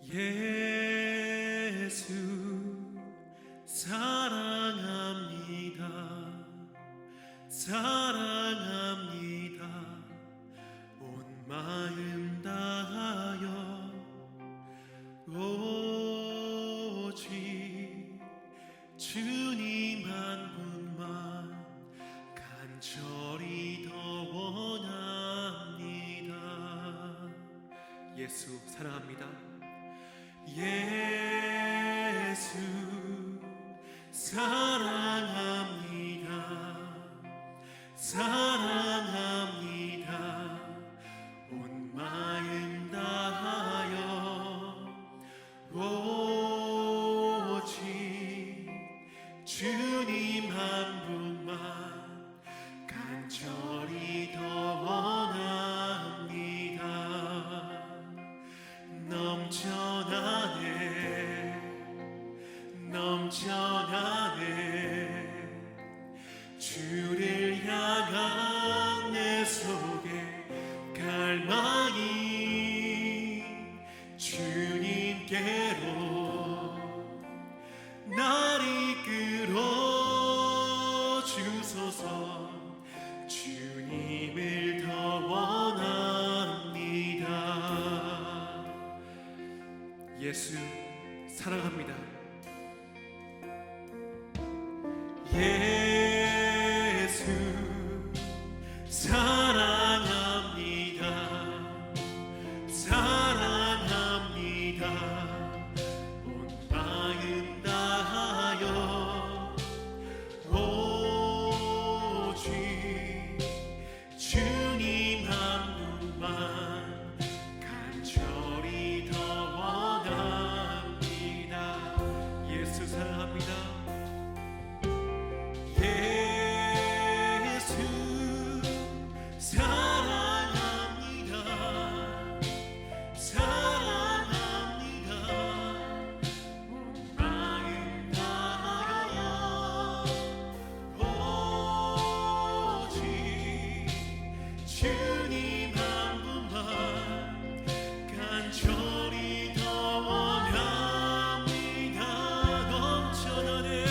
예수 사랑합니다. 사랑합니다. 온 마음 다하여 오직 주님 한 분만 간절히 더 원합니다. 예수 사랑합니다. 예수 사랑합니다. 사랑합니다. 온 마음 다하여 오직 주님 한 분만 간절히 더 원합니다. 넘쳐나네 주를 향한 내 속에 갈망이 주님께로 날 이끌어 주소서. 주님을 더 원합니다. 예수 사랑합니다. 예수 사랑합니다. 사랑합니다. 온 마음 다하여 오직 주님 한 분만 간절히 더 원합니다. 예수 사랑합니다. 넘쳐나네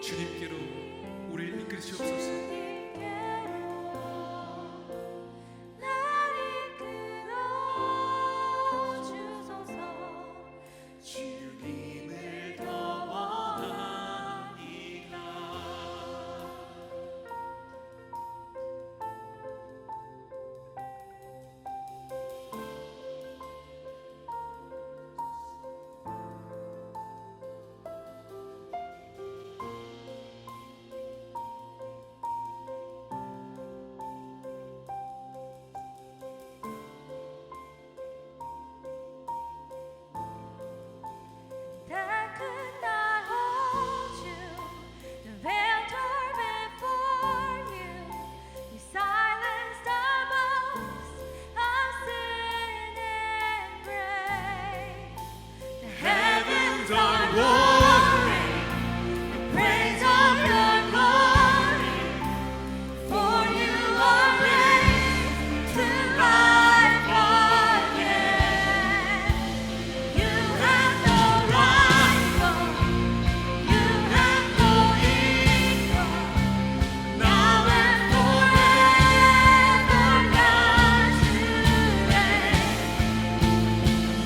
주님께로 우리를 이끌으시옵소서. 주님을 더 원하니라. Heavens are roaring, the praise of your glory, for you are raised to life again. You have no rival, you have no equal, now and forever, God you reign.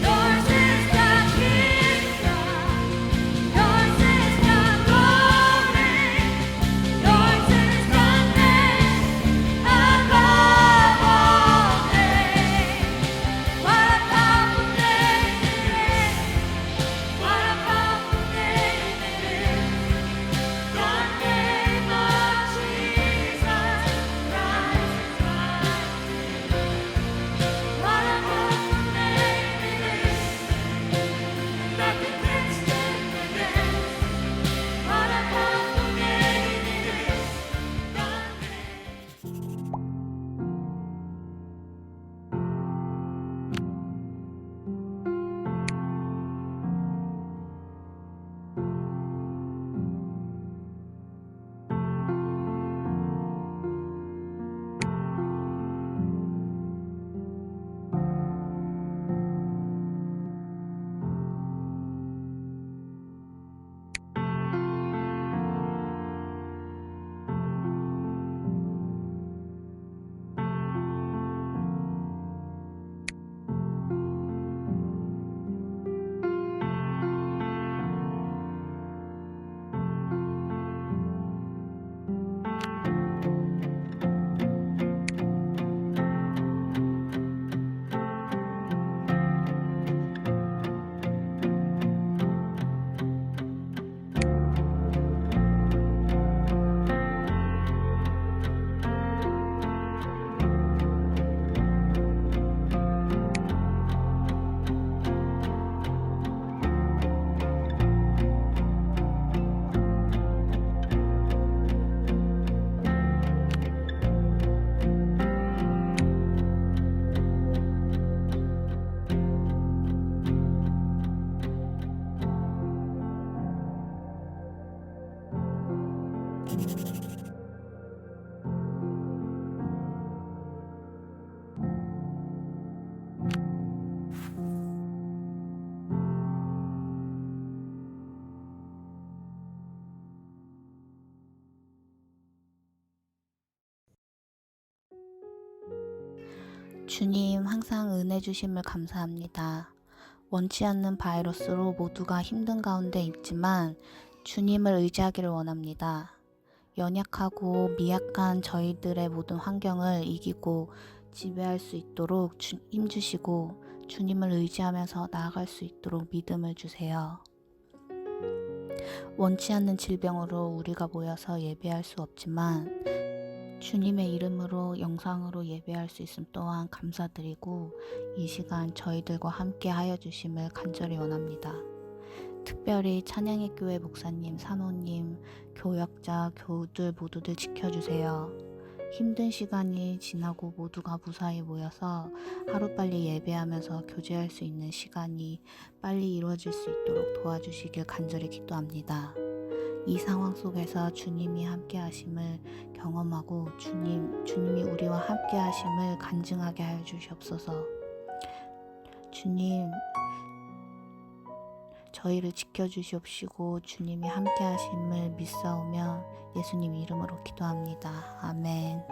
Yours is the kingdom, yours is the glory, yours is the name above all names. What a powerful name it is! What a powerful name it is! The name of Jesus Christ is mighty. What a powerful name it is! Nothing can stand against. What a powerful name it is! The name. 주님, 항상 은혜 주심을 감사합니다. 원치 않는 바이러스로 모두가 힘든 가운데 있지만 주님을 의지하기를 원합니다. 연약하고 미약한 저희들의 모든 환경을 이기고 지배할 수 있도록 힘주시고 주님을 의지하면서 나아갈 수 있도록 믿음을 주세요. 원치 않는 질병으로 우리가 모여서 예배할 수 없지만 주님의 이름으로 영상으로 예배할 수 있음 또한 감사드리고 이 시간 저희들과 함께 하여 주심을 간절히 원합니다. 특별히 찬양의 교회 목사님, 사모님, 교역자, 교우들 모두들 지켜주세요. 힘든 시간이 지나고 모두가 무사히 모여서 하루빨리 예배하면서 교제할 수 있는 시간이 빨리 이루어질 수 있도록 도와주시길 간절히 기도합니다. 이 상황 속에서 주님이 함께 하심을 경험하고 주님이 우리와 함께 하심을 간증하게 하여 주시옵소서. 주님, 저희를 지켜주시옵시고 주님이 함께 하심을 믿사오며 예수님 이름으로 기도합니다. 아멘.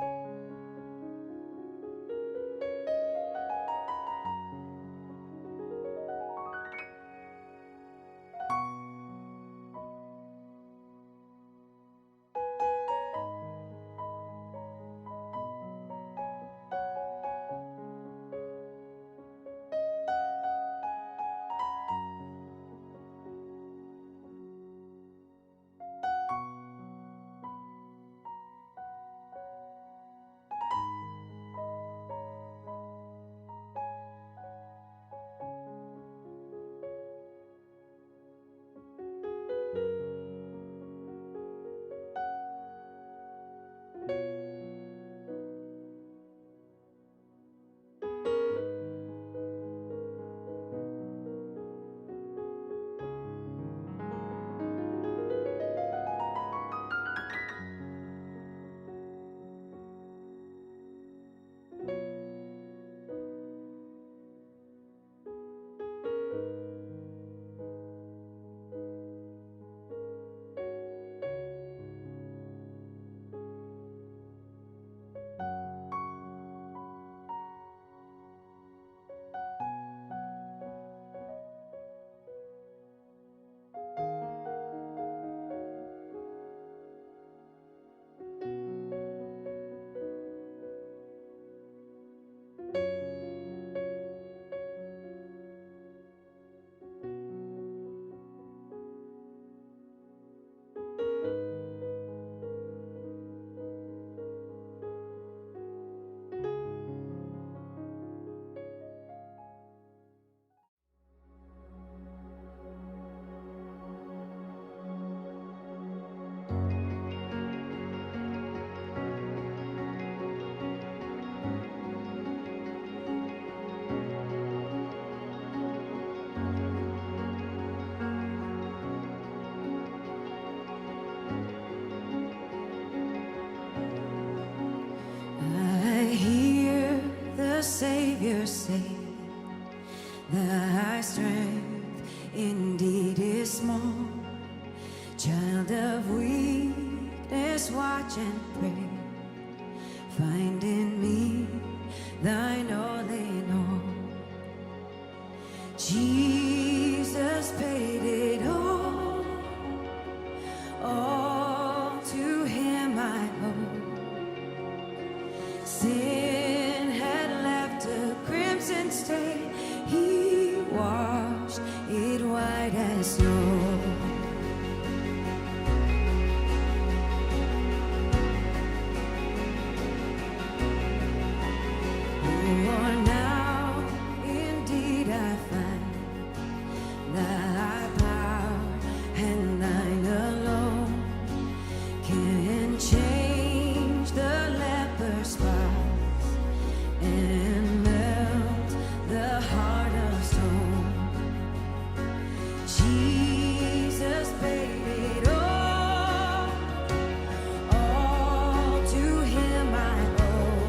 I hear the Savior say, thy strength indeed is small. Child of weakness, watch and pray. Find in me thine all in all. Jesus paid it all to him I owe. Sin had left a crimson stain, he washed it white as snow. For now indeed I find thy power and thine alone can change the leper's spots and melt the heart of stone. Jesus paid it all to him I owe.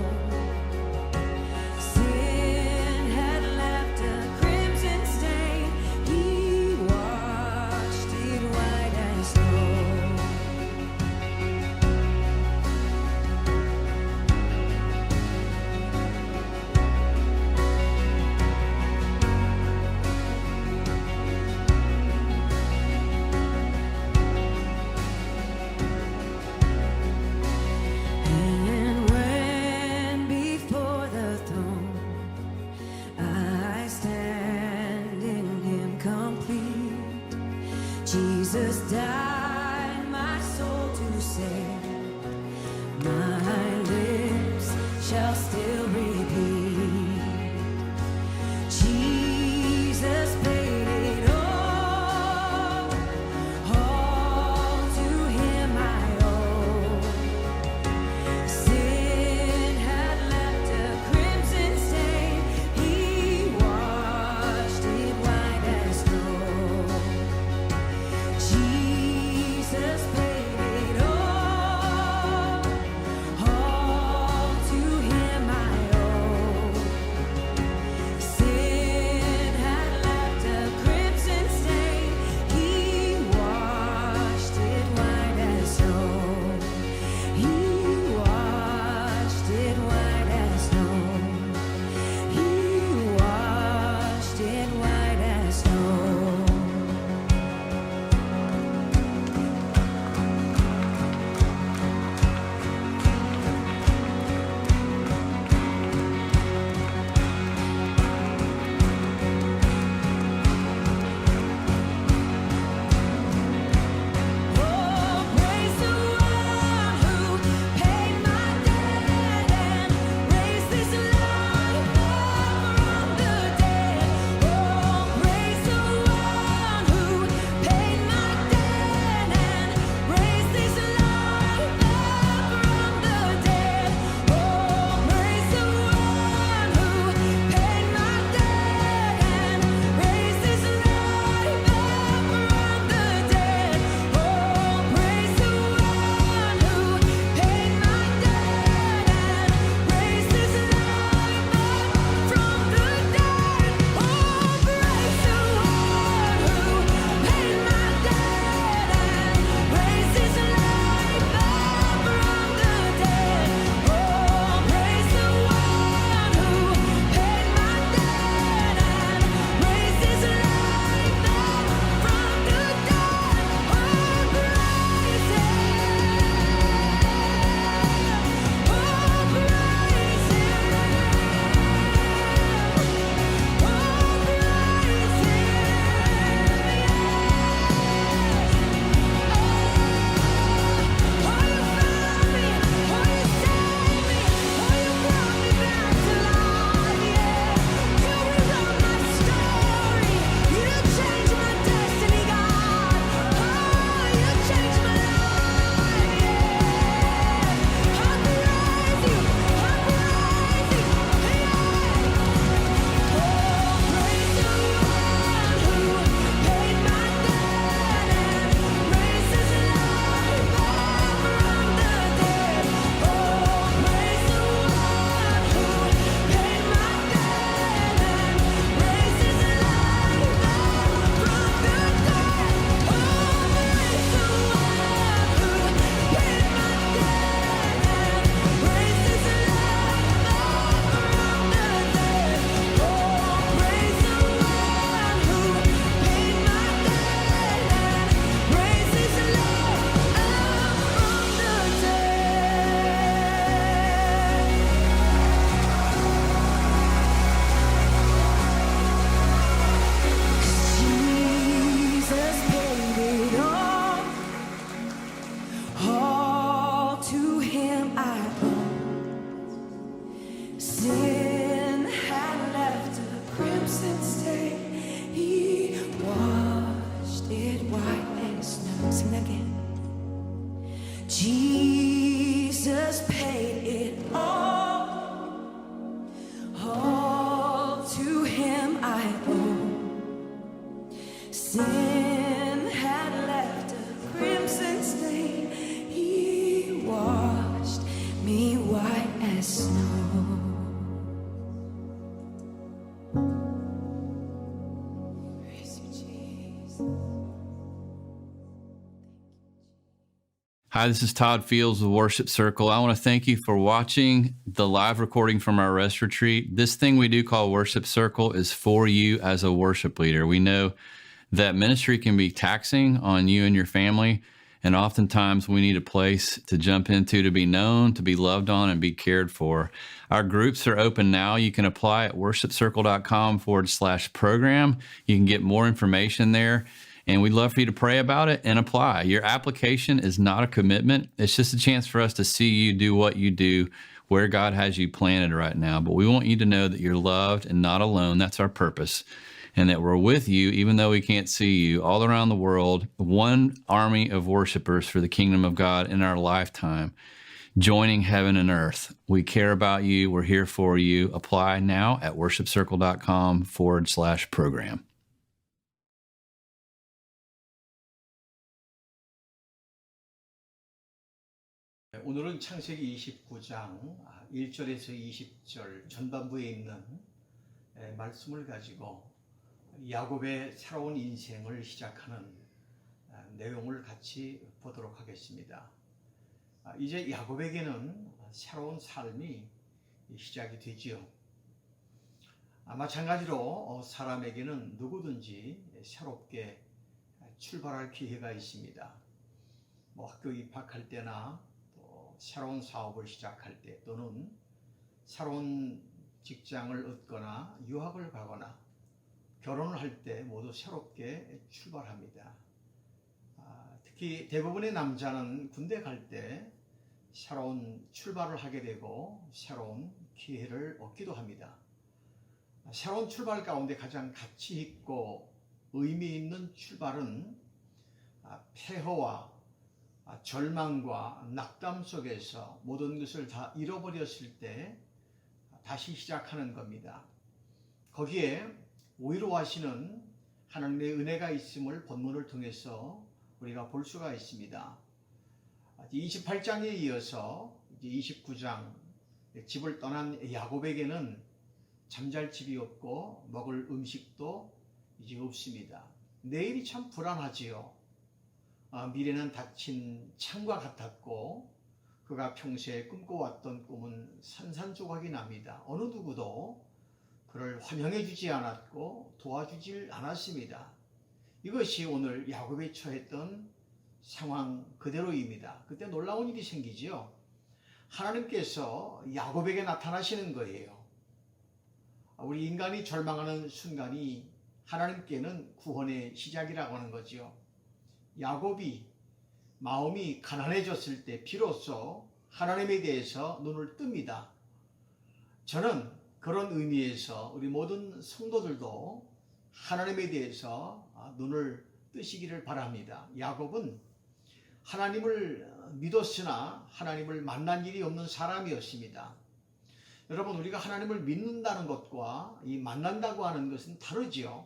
Sin had left a crimson stain, he washed it white as snow. And when before the throne I stand in him complete, Jesus died my soul to save. My lips shall still repeat, Jesus paid it all to him I owe. Sin had left a crimson stain, he washed it white as snow. Jesus paid it all Jesus paid it all to him I owe. Sin had left a crimson stain, he washed me white as snow. Praise you, Jesus. Hi, this is Todd Fields of Worship Circle. I want to thank you for watching the live recording from our rest retreat. This thing we do call Worship Circle is for you as a worship leader. We know that ministry can be taxing on you and your family, and oftentimes we need a place to jump into, to be known, to be loved on, and be cared for. Our groups are open now. You can apply at worshipcircle.com/program. You can get more information there. And we'd love for you to pray about it and apply. Your application is not a commitment. It's just a chance for us to see you do what you do where God has you planted right now. But we want you to know that you're loved and not alone. That's our purpose. And that we're with you, even though we can't see you, all around the world, one army of worshipers for the kingdom of God in our lifetime, joining heaven and earth. We care about you. We're here for you. Apply now at worshipcircle.com/program. 오늘은 창세기 29장 1절에서 20절 전반부에 있는 말씀을 가지고 야곱의 새로운 인생을 시작하는 내용을 같이 보도록 하겠습니다. 이제 야곱에게는 새로운 삶이 시작이 되지요. 마찬가지로 사람에게는 누구든지 새롭게 출발할 기회가 있습니다. 학교 입학할 때나 새로운 사업을 시작할 때 또는 새로운 직장을 얻거나 유학을 가거나 결혼을 할 때 모두 새롭게 출발합니다. 특히 대부분의 남자는 군대 갈 때 새로운 출발을 하게 되고 새로운 기회를 얻기도 합니다. 새로운 출발 가운데 가장 가치 있고 의미 있는 출발은 폐허와 절망과 낙담 속에서 모든 것을 다 잃어버렸을 때 다시 시작하는 겁니다. 거기에 위로하시는 하나님의 은혜가 있음을 본문을 통해서 우리가 볼 수가 있습니다. 28장에 이어서 29장 집을 떠난 야곱에게는 잠잘 집이 없고 먹을 음식도 이제 없습니다. 내일이 참 불안하지요. 미래는 닫힌 창과 같았고 그가 평소에 꿈꿔왔던 꿈은 산산조각이 납니다. 어느 누구도 그를 환영해 주지 않았고 도와주질 않았습니다. 이것이 오늘 야곱이 처했던 상황 그대로입니다. 그때 놀라운 일이 생기지요. 하나님께서 야곱에게 나타나시는 거예요. 우리 인간이 절망하는 순간이 하나님께는 구원의 시작이라고 하는 거죠. 야곱이 마음이 가난해졌을 때 비로소 하나님에 대해서 눈을 뜹니다. 저는 그런 의미에서 우리 모든 성도들도 하나님에 대해서 눈을 뜨시기를 바랍니다. 야곱은 하나님을 믿었으나 하나님을 만난 일이 없는 사람이었습니다. 여러분, 우리가 하나님을 믿는다는 것과 이 만난다고 하는 것은 다르지요.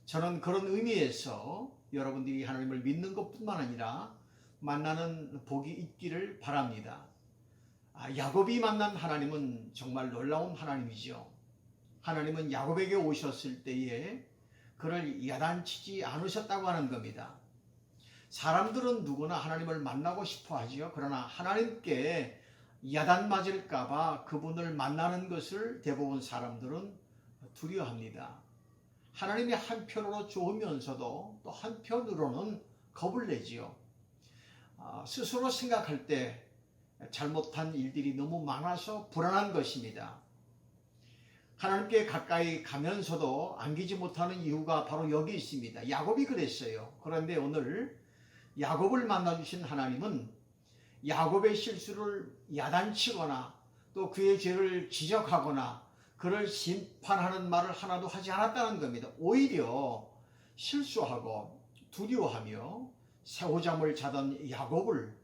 저는 그런 의미에서 여러분들이 하나님을 믿는 것뿐만 아니라 만나는 복이 있기를 바랍니다. 야곱이 만난 하나님은 정말 놀라운 하나님이죠. 하나님은 야곱에게 오셨을 때에 그를 야단치지 않으셨다고 하는 겁니다. 사람들은 누구나 하나님을 만나고 싶어 하지요. 그러나 하나님께 야단 맞을까봐 그분을 만나는 것을 대부분 사람들은 두려워합니다. 하나님이 한편으로 좋으면서도 또 한편으로는 겁을 내지요. 스스로 생각할 때 잘못한 일들이 너무 많아서 불안한 것입니다. 하나님께 가까이 가면서도 안기지 못하는 이유가 바로 여기 있습니다. 야곱이 그랬어요. 그런데 오늘 야곱을 만나주신 하나님은 야곱의 실수를 야단치거나 또 그의 죄를 지적하거나 그를 심판하는 말을 하나도 하지 않았다는 겁니다. 오히려 실수하고 두려워하며 새우잠을 자던 야곱을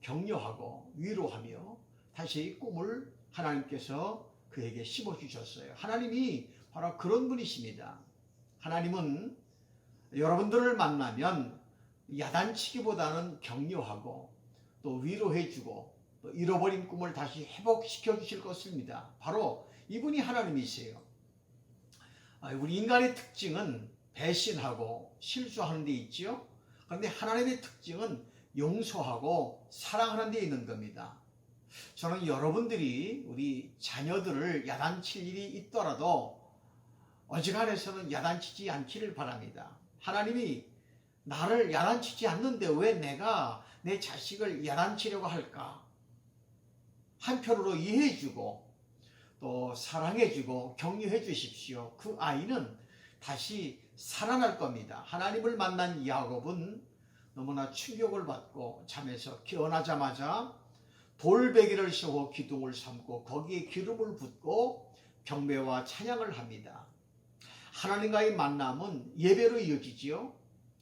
격려하고 위로하며 다시 꿈을 하나님께서 그에게 심어주셨어요. 하나님이 바로 그런 분이십니다. 하나님은 여러분들을 만나면 야단치기보다는 격려하고 또 위로해주고 또 잃어버린 꿈을 다시 회복시켜 주실 것입니다. 바로 이분이 하나님이세요. 우리 인간의 특징은 배신하고 실수하는 데 있지요. 그런데 하나님의 특징은 용서하고 사랑하는 데 있는 겁니다. 저는 여러분들이 우리 자녀들을 야단칠 일이 있더라도 어지간해서는 야단치지 않기를 바랍니다. 하나님이 나를 야단치지 않는데 왜 내가 내 자식을 야단치려고 할까? 한편으로 이해해주고 또 사랑해주고 격려해 주십시오. 그 아이는 다시 살아날 겁니다. 하나님을 만난 야곱은 너무나 충격을 받고 잠에서 깨어나자마자 돌베개를 세워 기둥을 삼고 거기에 기름을 붓고 경배와 찬양을 합니다. 하나님과의 만남은 예배로 이어지지요.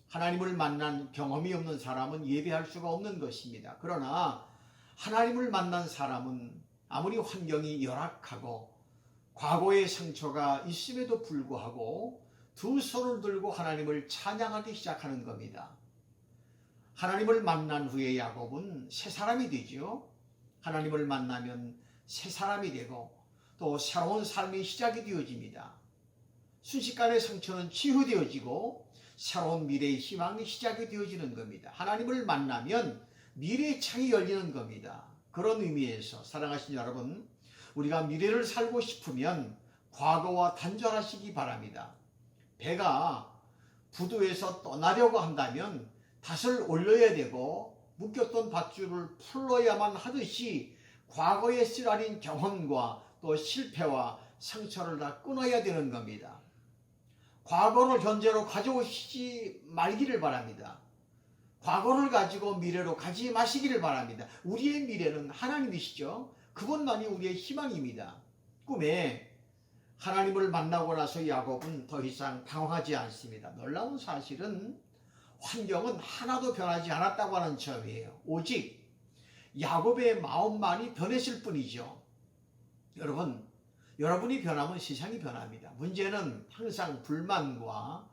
하나님을 만난 경험이 없는 사람은 예배할 수가 없는 것입니다. 그러나 하나님을 만난 사람은 아무리 환경이 열악하고 과거의 상처가 있음에도 불구하고 두 손을 들고 하나님을 찬양하기 시작하는 겁니다. 하나님을 만난 후에 야곱은 새 사람이 되죠. 하나님을 만나면 새 사람이 되고 또 새로운 삶의 시작이 되어집니다. 순식간에 상처는 치유되어지고 새로운 미래의 희망이 시작이 되어지는 겁니다. 하나님을 만나면 미래의 창이 열리는 겁니다. 그런 의미에서 사랑하신 여러분, 우리가 미래를 살고 싶으면 과거와 단절하시기 바랍니다. 배가 부두에서 떠나려고 한다면 닷을 올려야 되고 묶였던 밧줄을 풀어야만 하듯이 과거의 쓰라린 경험과 또 실패와 상처를 다 끊어야 되는 겁니다. 과거를 현재로 가져오시지 말기를 바랍니다. 과거를 가지고 미래로 가지 마시기를 바랍니다. 우리의 미래는 하나님이시죠. 그분만이 우리의 희망입니다. 꿈에 하나님을 만나고 나서 야곱은 더 이상 당황하지 않습니다. 놀라운 사실은 환경은 하나도 변하지 않았다고 하는 점이에요. 오직 야곱의 마음만이 변했을 뿐이죠. 여러분, 여러분이 변하면 세상이 변합니다. 문제는 항상 불만과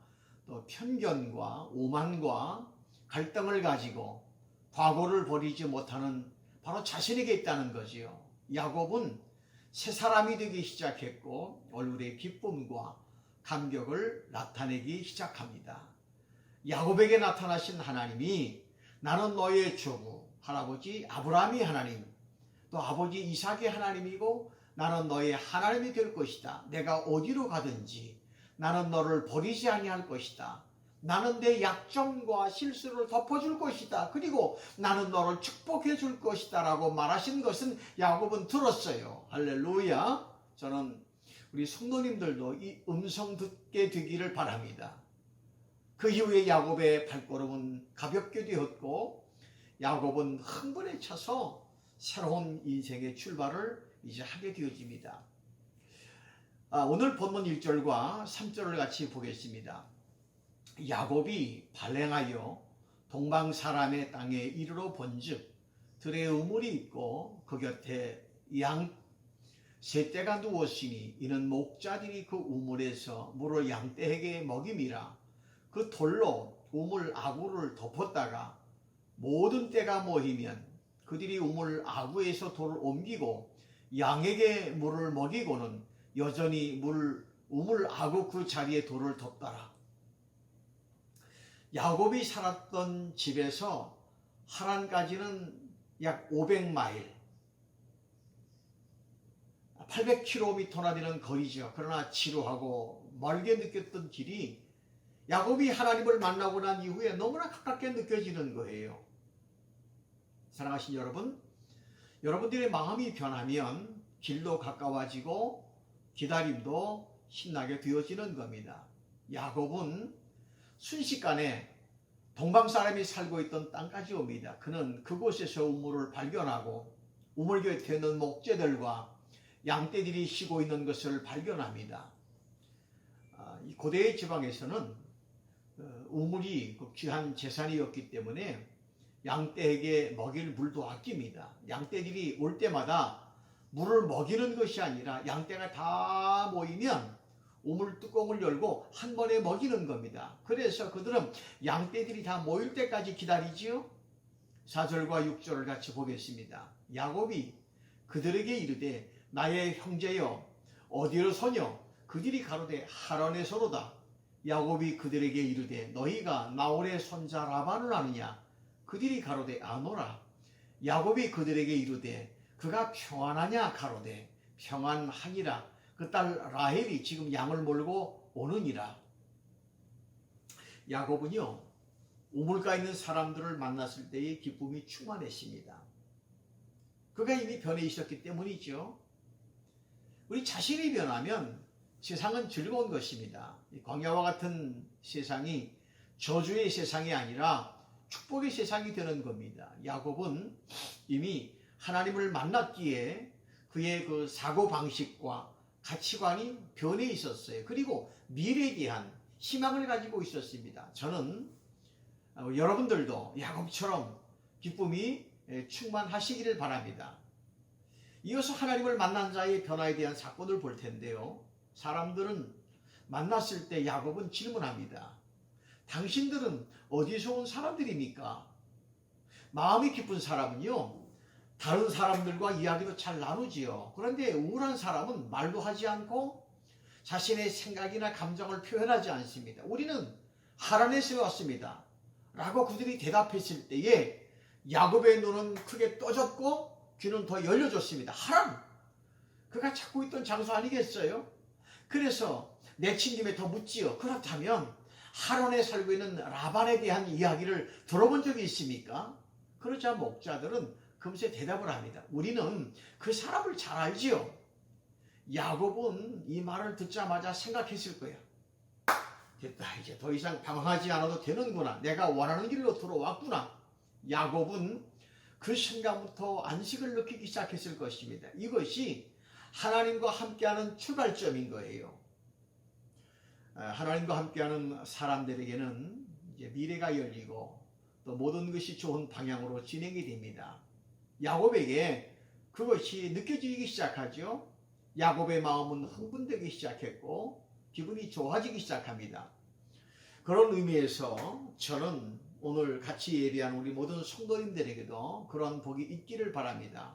또 편견과 오만과 갈등을 가지고 과거를 버리지 못하는 바로 자신에게 있다는 거지요. 야곱은 새 사람이 되기 시작했고 얼굴에 기쁨과 감격을 나타내기 시작합니다. 야곱에게 나타나신 하나님이 나는 너의 조부, 할아버지 아브라함의 하나님, 또 아버지 이삭의 하나님이고 나는 너의 하나님이 될 것이다. 내가 어디로 가든지 나는 너를 버리지 아니할 것이다. 나는 내 약점과 실수를 덮어줄 것이다. 그리고 나는 너를 축복해 줄 것이다 라고 말하신 것은 야곱은 들었어요. 할렐루야. 저는 우리 성도님들도 이 음성 듣게 되기를 바랍니다. 그 이후에 야곱의 발걸음은 가볍게 되었고 야곱은 흥분에 차서 새로운 인생의 출발을 이제 하게 되어집니다. 오늘 본문 1절과 3절을 같이 보겠습니다. 야곱이 발행하여 동방 사람의 땅에 이르러 본즉 들에 우물이 있고 그 곁에 양 세 떼가 누웠으니 이는 목자들이 그 우물에서 물을 양떼에게 먹임이라. 그 돌로 우물 아구를 덮었다가 모든 떼가 모이면 그들이 우물 아구에서 돌을 옮기고 양에게 물을 먹이고는 여전히 우물 아구 그 자리에 돌을 덮더라. 야곱이 살았던 집에서 하란까지는 약 500마일, 800km나 되는 거리죠. 그러나 지루하고 멀게 느꼈던 길이 야곱이 하나님을 만나고 난 이후에 너무나 가깝게 느껴지는 거예요. 사랑하신 여러분, 여러분들의 마음이 변하면 길도 가까워지고 기다림도 신나게 되어지는 겁니다. 야곱은 순식간에 동방 사람이 살고 있던 땅까지 옵니다. 그는 그곳에서 우물을 발견하고 우물 곁에 있는 목재들과 양떼들이 쉬고 있는 것을 발견합니다. 이 고대의 지방에서는 우물이 귀한 재산이었기 때문에 양떼에게 먹일 물도 아낍니다. 양떼들이 올 때마다 물을 먹이는 것이 아니라 양떼가 다 모이면 우물 뚜껑을 열고 한 번에 먹이는 겁니다. 그래서 그들은 양떼들이 다 모일 때까지 기다리지요. 4절과 6절을 같이 보겠습니다. 야곱이 그들에게 이르되 나의 형제여 어디로 서뇨? 그들이 가로되 하란에서로다. 야곱이 그들에게 이르되 너희가 나홀의 손자 라반을 아느냐? 그들이 가로되 아노라. 야곱이 그들에게 이르되 그가 평안하냐? 가로되 평안하니라. 그 딸 라헬이 지금 양을 몰고 오느니라. 야곱은요 우물가에 있는 사람들을 만났을 때의 기쁨이 충만했습니다. 그가 이미 변해 있었기 때문이죠. 우리 자신이 변하면 세상은 즐거운 것입니다. 광야와 같은 세상이 저주의 세상이 아니라 축복의 세상이 되는 겁니다. 야곱은 이미 하나님을 만났기에 그의 그 사고방식과 가치관이 변해 있었어요. 그리고 미래에 대한 희망을 가지고 있었습니다. 저는 여러분들도 야곱처럼 기쁨이 충만하시기를 바랍니다. 이어서 하나님을 만난 자의 변화에 대한 사건을 볼 텐데요. 사람들은 만났을 때 야곱은 질문합니다. 당신들은 어디서 온 사람들입니까? 마음이 깊은 사람은요 다른 사람들과 이야기도 잘 나누지요. 그런데 우울한 사람은 말도 하지 않고 자신의 생각이나 감정을 표현하지 않습니다. 우리는 하란에서 왔습니다 라고 그들이 대답했을 때에 야곱의 눈은 크게 떠졌고 귀는 더 열려졌습니다. 하란! 그가 찾고 있던 장소 아니겠어요? 그래서 내친 김에 더 묻지요. 그렇다면 하란에 살고 있는 라반에 대한 이야기를 들어본 적이 있습니까? 그러자 목자들은 금세 대답을 합니다. 우리는 그 사람을 잘 알지요. 야곱은 이 말을 듣자마자 생각했을 거야. 됐다, 이제 더 이상 방황하지 않아도 되는구나. 내가 원하는 길로 들어왔구나. 야곱은 그 순간부터 안식을 느끼기 시작했을 것입니다. 이것이 하나님과 함께하는 출발점인 거예요. 하나님과 함께하는 사람들에게는 이제 미래가 열리고 또 모든 것이 좋은 방향으로 진행이 됩니다. 야곱에게 그것이 느껴지기 시작하죠. 야곱의 마음은 흥분되기 시작했고 기분이 좋아지기 시작합니다. 그런 의미에서 저는 오늘 같이 예배한 우리 모든 성도님들에게도 그런 복이 있기를 바랍니다.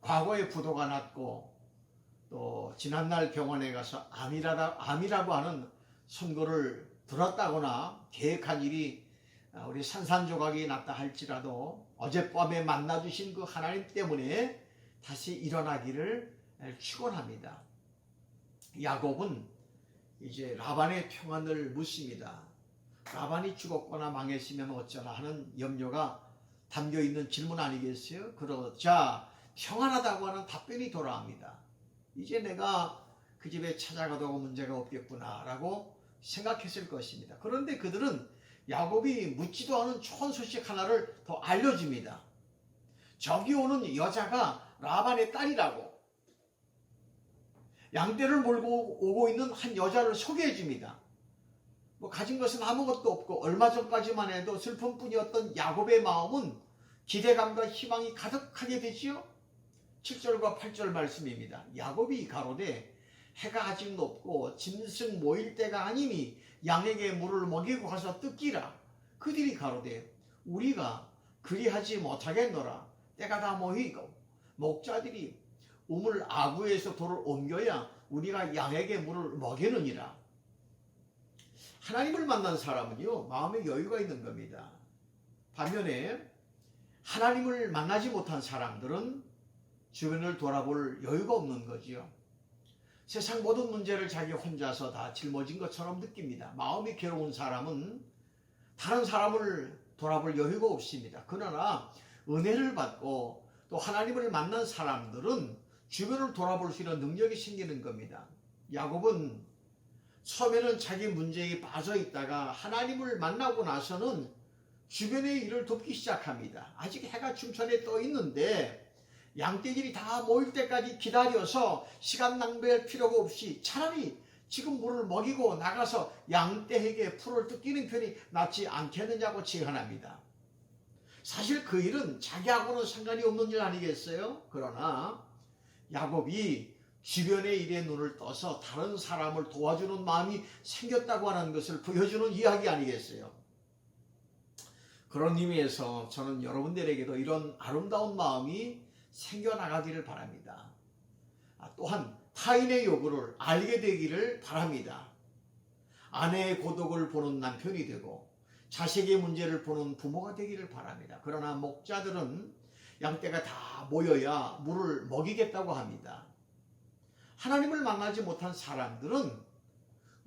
과거에 부도가 났고 또 지난날 병원에 가서 암이라고 하는 선고를 들었다거나 계획한 일이 우리 산산조각이 났다 할지라도 어젯밤에 만나주신 그 하나님 때문에 다시 일어나기를 축원합니다. 야곱은 이제 라반의 평안을 묻습니다. 라반이 죽었거나 망했으면 어쩌나 하는 염려가 담겨있는 질문 아니겠어요? 그러자 평안하다고 하는 답변이 돌아옵니다. 이제 내가 그 집에 찾아가도 문제가 없겠구나 라고 생각했을 것입니다. 그런데 그들은 야곱이 묻지도 않은 좋은 소식 하나를 더 알려줍니다. 저기 오는 여자가 라반의 딸이라고. 양떼를 몰고 오고 있는 한 여자를 소개해 줍니다. 가진 것은 아무것도 없고 얼마 전까지만 해도 슬픔뿐이었던 야곱의 마음은 기대감과 희망이 가득하게 되지요. 7절과 8절 말씀입니다. 야곱이 가로되 해가 아직 높고 짐승 모일 때가 아니니 양에게 물을 먹이고 가서 뜯기라. 그들이 가로되 우리가 그리하지 못하겠노라. 때가 다 모이고 목자들이 우물 아구에서 돌을 옮겨야 우리가 양에게 물을 먹이느니라. 하나님을 만난 사람은요 마음에 여유가 있는 겁니다. 반면에 하나님을 만나지 못한 사람들은 주변을 돌아볼 여유가 없는 거지요. 세상 모든 문제를 자기 혼자서 다 짊어진 것처럼 느낍니다. 마음이 괴로운 사람은 다른 사람을 돌아볼 여유가 없습니다. 그러나 은혜를 받고 또 하나님을 만난 사람들은 주변을 돌아볼 수 있는 능력이 생기는 겁니다. 야곱은 처음에는 자기 문제에 빠져 있다가 하나님을 만나고 나서는 주변의 일을 돕기 시작합니다. 아직 해가 충천에 떠 있는데 양떼들이 다 모일 때까지 기다려서 시간 낭비할 필요가 없이 차라리 지금 물을 먹이고 나가서 양떼에게 풀을 뜯기는 편이 낫지 않겠느냐고 제안합니다. 사실 그 일은 자기하고는 상관이 없는 일 아니겠어요? 그러나 야곱이 주변의 일에 눈을 떠서 다른 사람을 도와주는 마음이 생겼다고 하는 것을 보여주는 이야기 아니겠어요? 그런 의미에서 저는 여러분들에게도 이런 아름다운 마음이 생겨나가기를 바랍니다. 또한 타인의 요구를 알게 되기를 바랍니다. 아내의 고독을 보는 남편이 되고 자식의 문제를 보는 부모가 되기를 바랍니다. 그러나 목자들은 양떼가 다 모여야 물을 먹이겠다고 합니다. 하나님을 만나지 못한 사람들은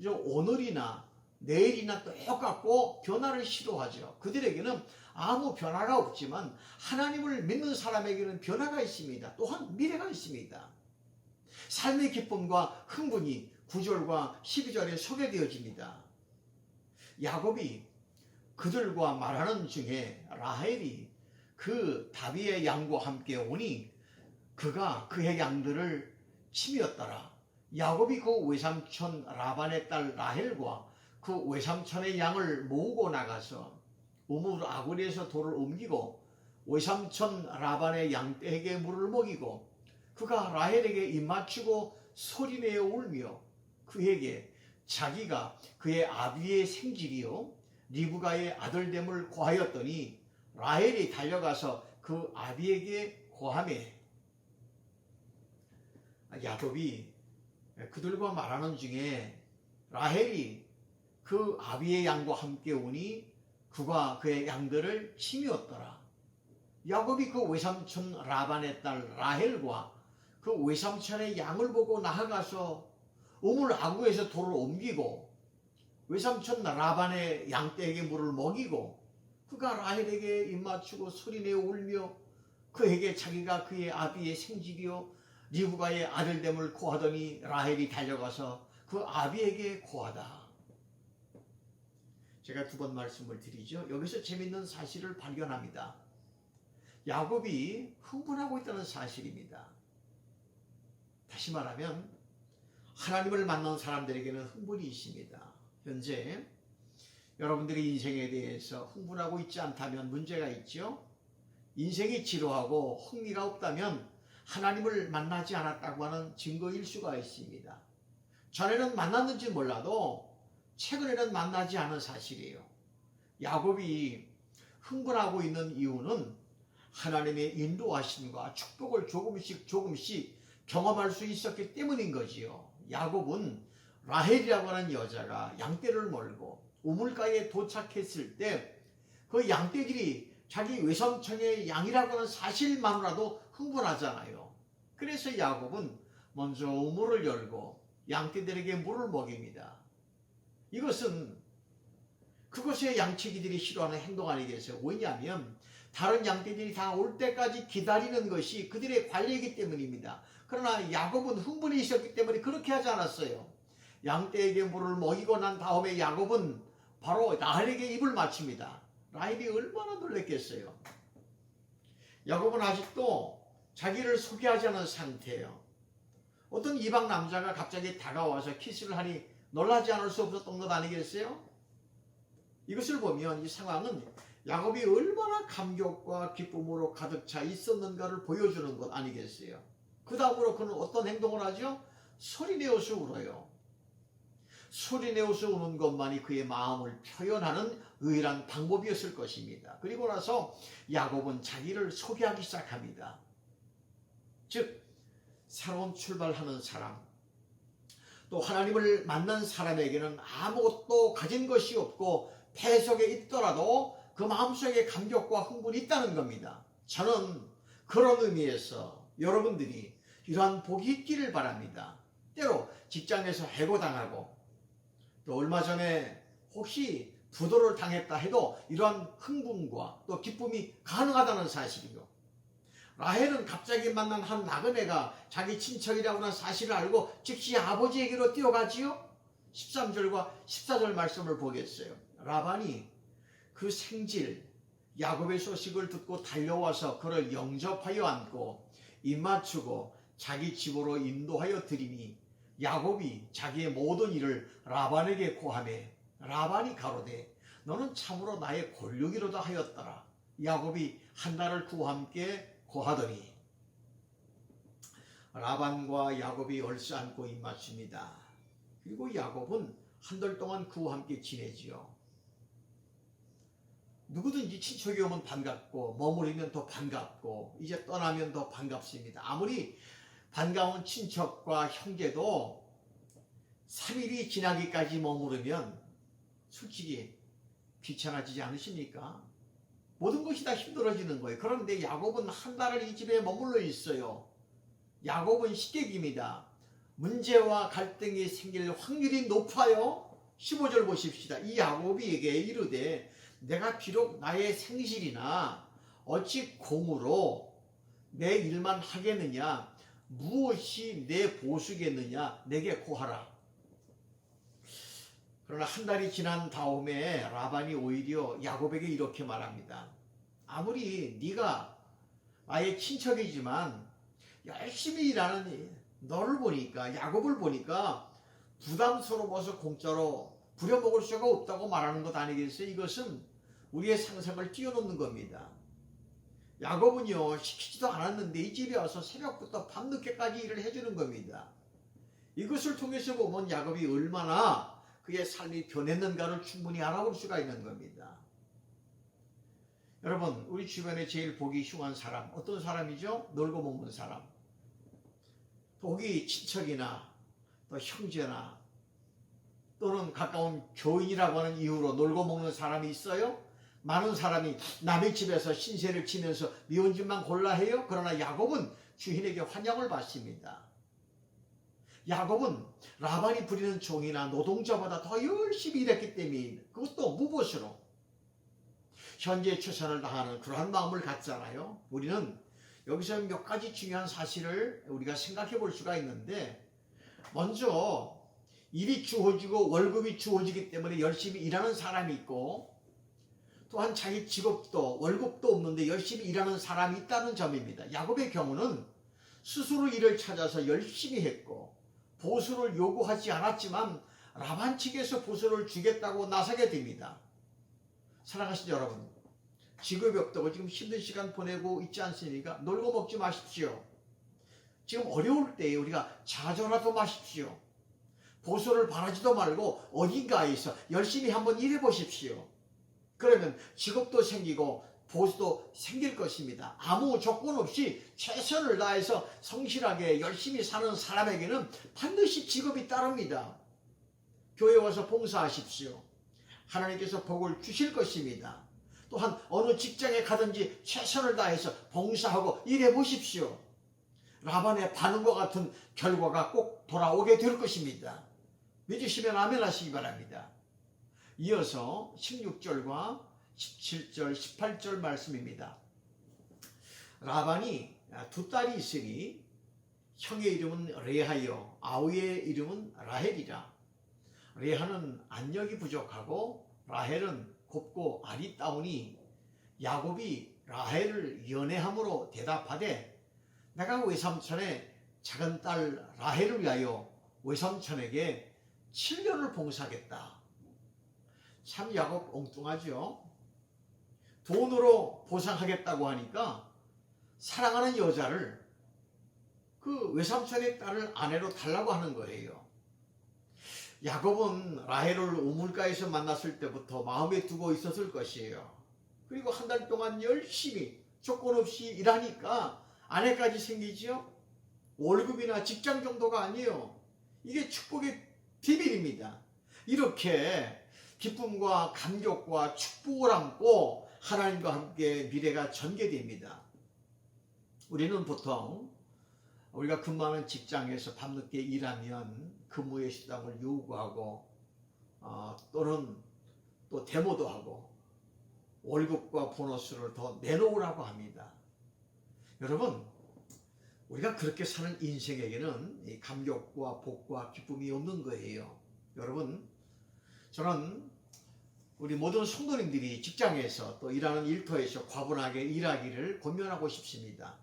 오늘이나 내일이나 똑같고 변화를 시도하죠. 그들에게는 아무 변화가 없지만 하나님을 믿는 사람에게는 변화가 있습니다. 또한 미래가 있습니다. 삶의 기쁨과 흥분이 9절과 12절에 소개되어집니다. 야곱이 그들과 말하는 중에 라헬이 그 다비의 양과 함께 오니 그가 그의 양들을 치미었더라. 야곱이 그 외삼촌 라반의 딸 라헬과 그 외삼촌의 양을 모으고 나가서 우물 아구리에서 돌을 옮기고 외삼촌 라반의 양떼에게 물을 먹이고 그가 라헬에게 입맞추고 소리내어 울며 그에게 자기가 그의 아비의 생질이요 리브가의 아들됨을 고하였더니 라헬이 달려가서 그 아비에게 고하매 야곱이 그들과 말하는 중에 라헬이 그 아비의 양과 함께 오니 그가 그의 양들을 치미었더라. 야곱이 그 외삼촌 라반의 딸 라헬과 그 외삼촌의 양을 보고 나아가서 우물 아구에서 돌을 옮기고 외삼촌 라반의 양떼에게 물을 먹이고 그가 라헬에게 입맞추고 소리내어 울며 그에게 자기가 그의 아비의 생질이요 리브가의 아들됨을 고하더니 라헬이 달려가서 그 아비에게 고하다. 제가 두 번 말씀을 드리죠. 여기서 재밌는 사실을 발견합니다. 야곱이 흥분하고 있다는 사실입니다. 다시 말하면 하나님을 만난 사람들에게는 흥분이 있습니다. 현재 여러분들의 인생에 대해서 흥분하고 있지 않다면 문제가 있죠. 인생이 지루하고 흥미가 없다면 하나님을 만나지 않았다고 하는 증거일 수가 있습니다. 전에는 만났는지 몰라도 최근에는 만나지 않은 사실이에요. 야곱이 흥분하고 있는 이유는 하나님의 인도하심과 축복을 조금씩 경험할 수 있었기 때문인 거지요. 야곱은 라헬이라고 하는 여자가 양떼를 몰고 우물가에 도착했을 때 그 양떼들이 자기 외삼촌의 양이라고 하는 사실만으로도 흥분하잖아요. 그래서 야곱은 먼저 우물을 열고 양떼들에게 물을 먹입니다. 이것은 그것의 양치기들이 싫어하는 행동 아니겠어요? 왜냐하면 다른 양떼들이 다 올 때까지 기다리는 것이 그들의 관리이기 때문입니다. 그러나 야곱은 흥분이 있었기 때문에 그렇게 하지 않았어요. 양떼에게 물을 먹이고 난 다음에 야곱은 바로 라헬에게 입을 맞춥니다. 라헬이 얼마나 놀랐겠어요. 야곱은 아직도 자기를 소개하지 않은 상태예요. 어떤 이방 남자가 갑자기 다가와서 키스를 하니 놀라지 않을 수 없었던 것 아니겠어요? 이것을 보면 이 상황은 야곱이 얼마나 감격과 기쁨으로 가득 차 있었는가를 보여주는 것 아니겠어요? 그 다음으로 그는 어떤 행동을 하죠? 소리내어서 울어요. 소리내어서 우는 것만이 그의 마음을 표현하는 유일한 방법이었을 것입니다. 그리고 나서 야곱은 자기를 소개하기 시작합니다. 즉 새로운 출발하는 사람, 또 하나님을 만난 사람에게는 아무것도 가진 것이 없고 폐석에 있더라도 그 마음속에 감격과 흥분이 있다는 겁니다. 저는 그런 의미에서 여러분들이 이러한 복이 있기를 바랍니다. 때로 직장에서 해고당하고 또 얼마 전에 혹시 부도를 당했다 해도 이러한 흥분과 또 기쁨이 가능하다는 사실이요. 라헬은 갑자기 만난 한 나그네가 자기 친척이라고 하는 사실을 알고 즉시 아버지에게로 뛰어가지요. 13절과 14절 말씀을 보겠어요. 라반이 그 생질 야곱의 소식을 듣고 달려와서 그를 영접하여 안고 입맞추고 자기 집으로 인도하여 드리니 야곱이 자기의 모든 일을 라반에게 고하매 라반이 가로되 너는 참으로 나의 골육이로다 하였더라. 야곱이 한 달을 그와 함께 고하더니 라반과 야곱이 얼싸안고 입맞춥니다. 그리고 야곱은 한 달 동안 그와 함께 지내지요. 누구든지 친척이 오면 반갑고 머무르면 더 반갑고 이제 떠나면 더 반갑습니다. 아무리 반가운 친척과 형제도 3일이 지나기까지 머무르면 솔직히 귀찮아지지 않으십니까? 모든 것이 다 힘들어지는 거예요. 그런데 야곱은 한 달을 이 집에 머물러 있어요. 야곱은 시댁입니다. 문제와 갈등이 생길 확률이 높아요. 15절 보십시다. 이 야곱이에게 이르되 내가 비록 나의 생실이나 어찌 공으로 내 일만 하겠느냐, 무엇이 내 보수겠느냐, 내게 고하라. 그러나 한 달이 지난 다음에 라반이 오히려 야곱에게 이렇게 말합니다. 아무리 네가 나의 친척이지만 열심히 일하는 너를 보니까, 야곱을 보니까 부담스러워서 공짜로 부려먹을 수가 없다고 말하는 것 아니겠어요? 이것은 우리의 상상을 뛰어넘는 겁니다. 야곱은요, 시키지도 않았는데 이 집에 와서 새벽부터 밤늦게까지 일을 해주는 겁니다. 이것을 통해서 보면 야곱이 얼마나 그의 삶이 변했는가를 충분히 알아볼 수가 있는 겁니다. 여러분, 우리 주변에 제일 보기 흉한 사람, 어떤 사람이죠? 놀고 먹는 사람. 혹이 친척이나 또 형제나 또는 가까운 교인이라고 하는 이유로 놀고 먹는 사람이 있어요? 많은 사람이 남의 집에서 신세를 치면서 미운 집만 골라 해요. 그러나 야곱은 주인에게 환영을 받습니다. 야곱은 라반이 부리는 종이나 노동자보다 더 열심히 일했기 때문에, 그것도 무보수로 현재 최선을 다하는 그러한 마음을 갖잖아요. 우리는 여기서 몇 가지 중요한 사실을 우리가 생각해 볼 수가 있는데, 먼저 일이 주어지고 월급이 주어지기 때문에 열심히 일하는 사람이 있고, 또한 자기 직업도 월급도 없는데 열심히 일하는 사람이 있다는 점입니다. 야곱의 경우는 스스로 일을 찾아서 열심히 했고 보수를 요구하지 않았지만 라반 측에서 보수를 주겠다고 나서게 됩니다. 사랑하시는 여러분, 직업이 없다고 지금 힘든 시간 보내고 있지 않습니까? 놀고 먹지 마십시오. 지금 어려울 때에 우리가 자조라도 마십시오. 보수를 바라지도 말고 어딘가에서 열심히 한번 일해 보십시오. 그러면 직업도 생기고 보수도 생길 것입니다. 아무 조건 없이 최선을 다해서 성실하게 열심히 사는 사람에게는 반드시 직업이 따릅니다. 교회 와서 봉사하십시오. 하나님께서 복을 주실 것입니다. 또한 어느 직장에 가든지 최선을 다해서 봉사하고 일해 보십시오. 라반의 반응과 같은 결과가 꼭 돌아오게 될 것입니다. 믿으시면 아멘 하시기 바랍니다. 이어서 16절과 17절, 18절 말씀입니다. 라반이 두 딸이 있으니 형의 이름은 레하여 아우의 이름은 라헬이라. 레하는 안력이 부족하고 라헬은 곱고 아리따우니 야곱이 라헬을 연애함으로 대답하되 내가 외삼촌의 작은 딸 라헬을 위하여 외삼촌에게 7년을 봉사하겠다. 참 야곱 엉뚱하죠. 돈으로 보상하겠다고 하니까 사랑하는 여자를 그 외삼촌의 딸을 아내로 달라고 하는 거예요. 야곱은 라헬을 우물가에서 만났을 때부터 마음에 두고 있었을 것이에요. 그리고 한 달 동안 열심히 조건 없이 일하니까 아내까지 생기지요. 월급이나 직장 정도가 아니에요. 이게 축복의 비밀입니다. 이렇게 기쁨과 감격과 축복을 안고 하나님과 함께 미래가 전개됩니다. 우리는 보통 우리가 근무하는 직장에서 밤늦게 일하면 근무의 수당을 요구하고 또는 또 데모도 하고 월급과 보너스를 더 내놓으라고 합니다. 여러분, 우리가 그렇게 사는 인생에게는 이 감격과 복과 기쁨이 없는 거예요. 여러분, 저는 우리 모든 성도님들이 직장에서 또 일하는 일터에서 과분하게 일하기를 권면하고 싶습니다.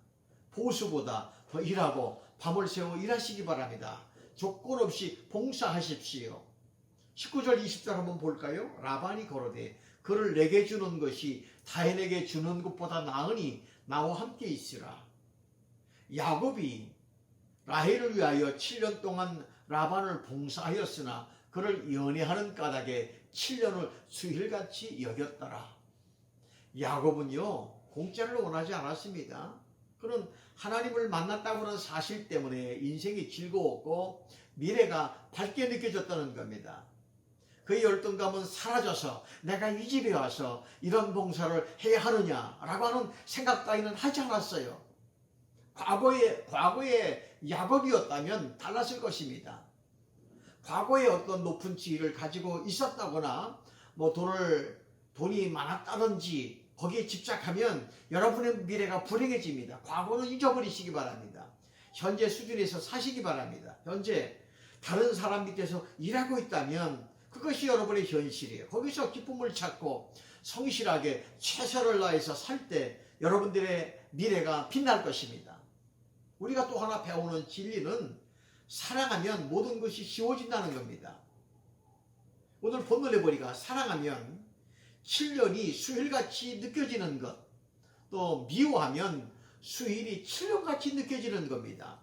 보수보다 더 일하고 밤을 새워 일하시기 바랍니다. 조건 없이 봉사하십시오. 19절 20절 한번 볼까요? 라반이 거로되 그를 내게 주는 것이 타인에게 주는 것보다 나으니 나와 함께 있으라. 야곱이 라헬을 위하여 7년 동안 라반을 봉사하였으나 그를 연애하는 까닭에 7년을 수일같이 여겼더라. 야곱은요, 공짜를 원하지 않았습니다. 그는 하나님을 만났다고 하는 사실 때문에 인생이 즐거웠고 미래가 밝게 느껴졌다는 겁니다. 그의 열등감은 사라져서 내가 이 집에 와서 이런 봉사를 해야 하느냐라고 하는 생각 따위는 하지 않았어요. 과거의 야곱이었다면 달랐을 것입니다. 과거에 어떤 높은 지위를 가지고 있었다거나 뭐 돈이 많았다든지 거기에 집착하면 여러분의 미래가 불행해집니다. 과거는 잊어버리시기 바랍니다. 현재 수준에서 사시기 바랍니다. 현재 다른 사람 밑에서 일하고 있다면 그것이 여러분의 현실이에요. 거기서 기쁨을 찾고 성실하게 최선을 다해서 살 때 여러분들의 미래가 빛날 것입니다. 우리가 또 하나 배우는 진리는 사랑하면 모든 것이 쉬워진다는 겁니다. 오늘 본문에 보니까 사랑하면 7년이 수일같이 느껴지는 것, 또 미워하면 수일이 7년같이 느껴지는 겁니다.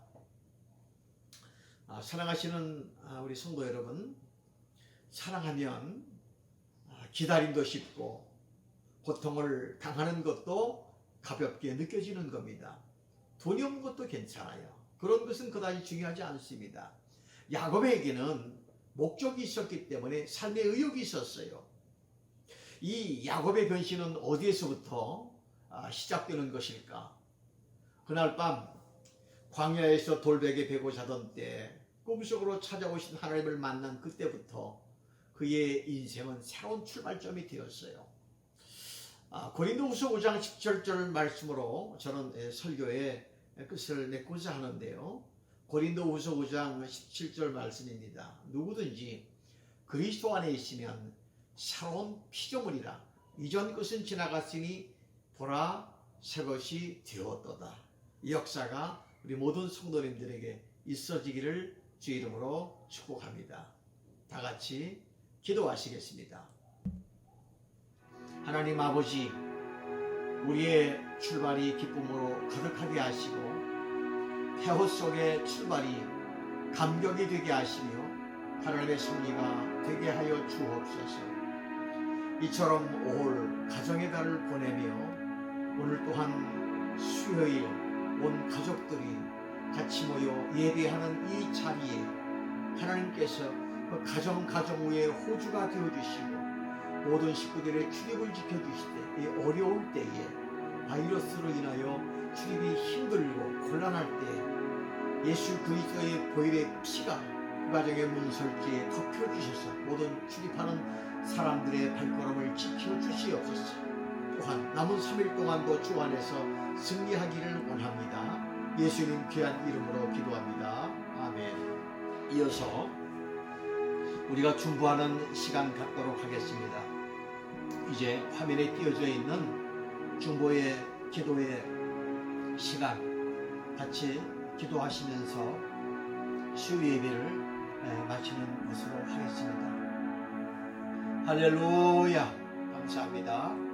사랑하시는 우리 성도 여러분, 사랑하면 기다림도 쉽고 고통을 당하는 것도 가볍게 느껴지는 겁니다. 돈이 없는 것도 괜찮아요. 그런 것은 그다지 중요하지 않습니다. 야곱에게는 목적이 있었기 때문에 삶의 의욕이 있었어요. 이 야곱의 변신은 어디에서부터 시작되는 것일까? 그날 밤 광야에서 돌베개 베고 자던 때 꿈속으로 찾아오신 하나님을 만난 그때부터 그의 인생은 새로운 출발점이 되었어요. 고린도후서 5장 17절 말씀으로 저는 설교의 끝을 맺고자 하는데요. 고린도후서 5장 17절 말씀입니다. 누구든지 그리스도 안에 있으면 새로운 피조물이라 이전 것은 지나갔으니 보라 새 것이 되었도다. 이 역사가 우리 모든 성도님들에게 있어지기를 주 이름으로 축복합니다. 다 같이 기도하시겠습니다. 하나님 아버지, 우리의 출발이 기쁨으로 가득하게 하시고 폐허 속의 출발이 감격이 되게 하시며 하나님의 섭리가 되게 하여 주옵소서. 이처럼 올 가정의 달을 보내며 오늘 또한 수요일 온 가족들이 같이 모여 예배하는 이 자리에 하나님께서 그 가정 위에 호주가 되어주시고 모든 식구들의 출입을 지켜주시되 이 어려울 때에 바이러스로 인하여 출입이 힘들고 곤란할 때 예수 그리스도의 보혈의 피가 그 가정의 문설지에 덮여주셔서 모든 출입하는 사람들의 발걸음을 지켜주시옵소서. 또한 남은 3일 동안도 주 안에서 승리하기를 원합니다. 예수님 귀한 이름으로 기도합니다. 아멘. 이어서 우리가 중보하는 시간 갖도록 하겠습니다. 이제 화면에 띄어져 있는 중보의 기도의 시간 같이 기도하시면서 수요 예배를 마치는 것으로 하겠습니다. 할렐루야. 감사합니다.